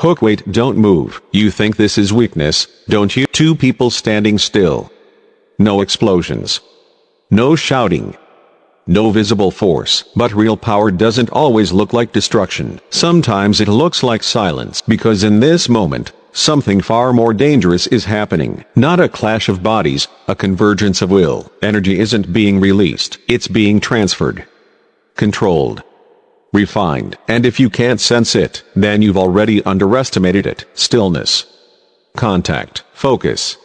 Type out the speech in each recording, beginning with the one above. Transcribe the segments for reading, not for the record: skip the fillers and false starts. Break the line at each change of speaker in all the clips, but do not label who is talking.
Hook, wait, don't move. You think this is weakness, don't you? Two people standing still. No explosions. No shouting. No visible force. But real power doesn't always look like destruction. Sometimes it looks like silence. Because in this moment, something far more dangerous is happening. Not a clash of bodies, a convergence of will. Energy isn't being released. It's being transferred. Controlled. Refined. And if you can't sense it, then you've already underestimated it. Stillness. Contact. Focus.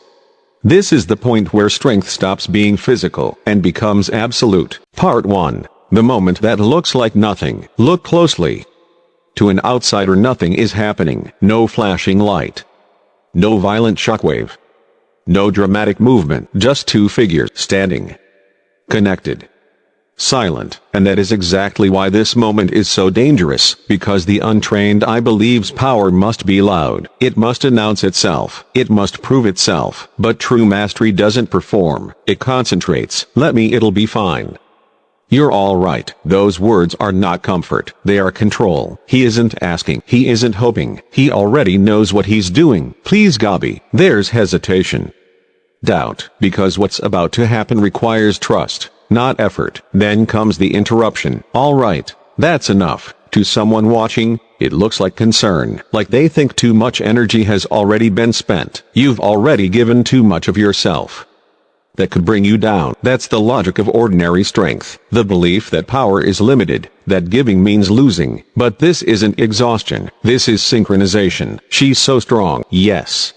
This is the point where strength stops being physical and becomes absolute. Part 1. The moment that looks like nothing. Look closely. To an outsider, nothing is happening. No flashing light. No violent shockwave. No dramatic movement. Just two figures standing. Connected. Silent. And that is exactly why this moment is so dangerous, because the untrained eye believes power must be loud. It must announce itself. It must prove itself. But true mastery doesn't perform. It concentrates. Let me, it'll be fine. You're all right. Those words are not comfort. They are control. He isn't asking. He isn't hoping. He already knows what he's doing. Please, Gabi. There's hesitation. Doubt. Because what's about to happen requires trust. Not effort. Then comes the interruption. All right, that's enough. To someone watching, it looks like concern, like they think too much energy has already been spent. You've already given too much of yourself. That could bring you down. That's the logic of ordinary strength. The belief that power is limited, that giving means losing. But this isn't exhaustion. This is synchronization. She's so strong. Yes.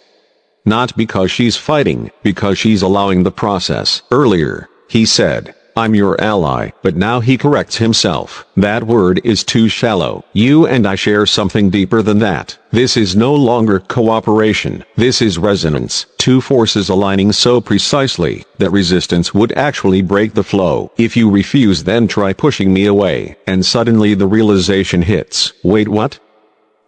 Not because she's fighting, because she's allowing the process. Earlier, he said, I'm your ally, but now he corrects himself. That word is too shallow. You and I share something deeper than that. This is no longer cooperation. This is resonance. Two forces aligning so precisely that resistance would actually break the flow. If you refuse, then try pushing me away. And suddenly the realization hits. Wait, what?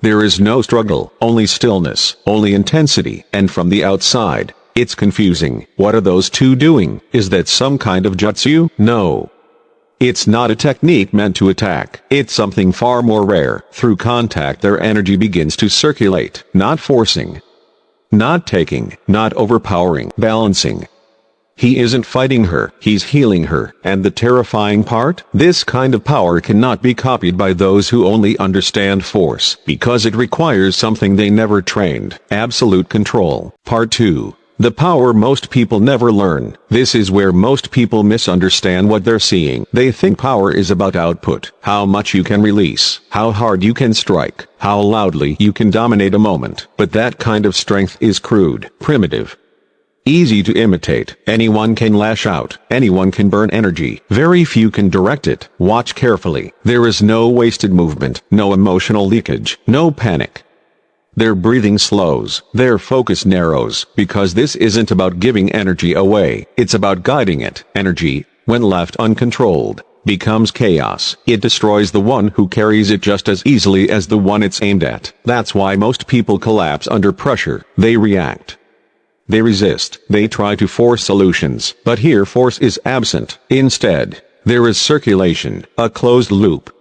There is no struggle, only stillness, only intensity, and from the outside, it's confusing. What are those two doing? Is that some kind of jutsu? No. It's not a technique meant to attack. It's something far more rare. Through contact, their energy begins to circulate. Not forcing. Not taking. Not overpowering. Balancing. He isn't fighting her, he's healing her. And the terrifying part? This kind of power cannot be copied by those who only understand force, because it requires something they never trained. Absolute control. Part 2. The power most people never learn. This is where most people misunderstand what they're seeing. They think power is about output, how much you can release, how hard you can strike, how loudly you can dominate a moment. But that kind of strength is crude, primitive, easy to imitate. Anyone can lash out. Anyone can burn energy. Very few can direct it. Watch carefully. There is no wasted movement, no emotional leakage, no panic. Their breathing slows, their focus narrows, because this isn't about giving energy away, it's about guiding it. Energy, when left uncontrolled, becomes chaos. It destroys the one who carries it just as easily as the one it's aimed at. That's why most people collapse under pressure. They react. They resist. They try to force solutions. But here force is absent. Instead, there is circulation, a closed loop.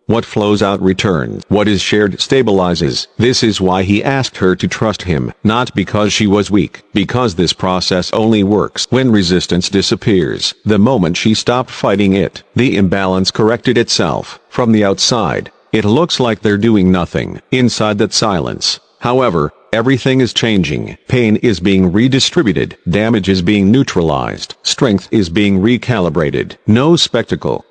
What flows out returns. What is shared stabilizes. This is why he asked her to trust him, not because she was weak, because this process only works when resistance disappears. The moment she stopped fighting it, the imbalance corrected itself. From the outside, it looks like they're doing nothing. Inside that silence, however, everything is changing. Pain is being redistributed. Damage is being neutralized. Strength is being recalibrated. No spectacle.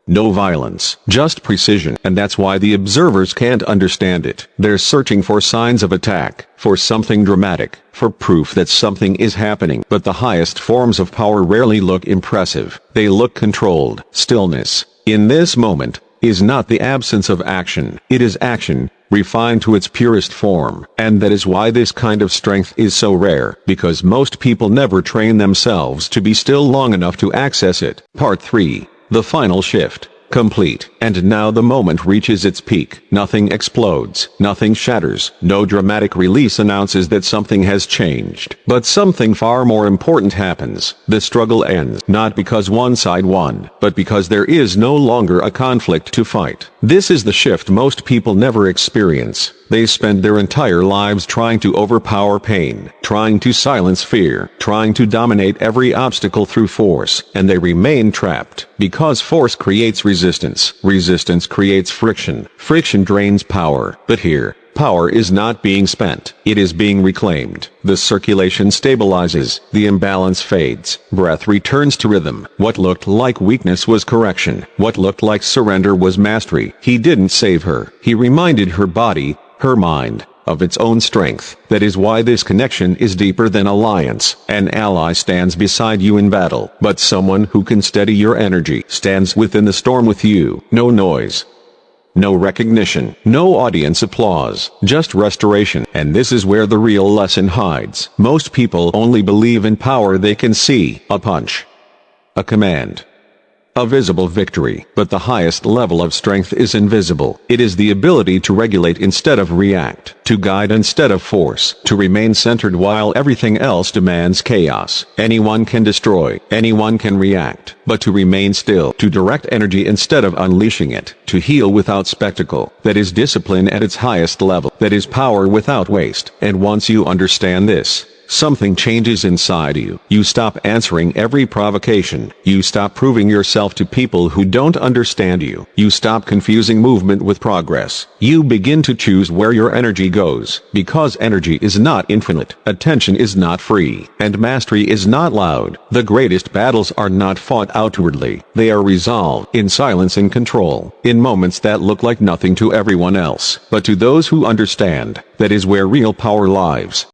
No violence, just precision. And that's why the observers can't understand it. They're searching for signs of attack, for something dramatic, for proof that something is happening. But the highest forms of power rarely look impressive. They look controlled. Stillness, in this moment, is not the absence of action. It is action, refined to its purest form. And that is why this kind of strength is so rare, because most people never train themselves to be still long enough to access it. Part 3. The final shift, complete. And now the moment reaches its peak. Nothing explodes, nothing shatters, no dramatic release announces that something has changed. But something far more important happens. The struggle ends, not because one side won, but because there is no longer a conflict to fight. This is the shift most people never experience. They spend their entire lives trying to overpower pain, trying to silence fear, trying to dominate every obstacle through force, and they remain trapped, because force creates resistance. Resistance creates friction. Friction drains power. But here, power is not being spent, it is being reclaimed. The circulation stabilizes, the imbalance fades, breath returns to rhythm. What looked like weakness was correction. What looked like surrender was mastery. He didn't save her. He reminded her body, her mind, of its own strength. That is why this connection is deeper than alliance. An ally stands beside you in battle, but someone who can steady your energy stands within the storm with you. No noise. No recognition, no audience applause, just restoration. And this is where the real lesson hides. Most people only believe in power they can see, a punch, a command, a visible victory. But the highest level of strength is invisible. It is the ability to regulate instead of react, to guide instead of force, to remain centered while everything else demands chaos. Anyone can destroy, anyone can react, but to remain still, to direct energy instead of unleashing it, to heal without spectacle. That is discipline at its highest level. That is power without waste. And once you understand this, something changes inside you. You stop answering every provocation. You stop proving yourself to people who don't understand you. You stop confusing movement with progress. You begin to choose where your energy goes, because energy is not infinite, attention is not free, and mastery is not loud. The greatest battles are not fought outwardly. They are resolved in silence and control, in moments that look like nothing to everyone else. But to those who understand, that is where real power lies.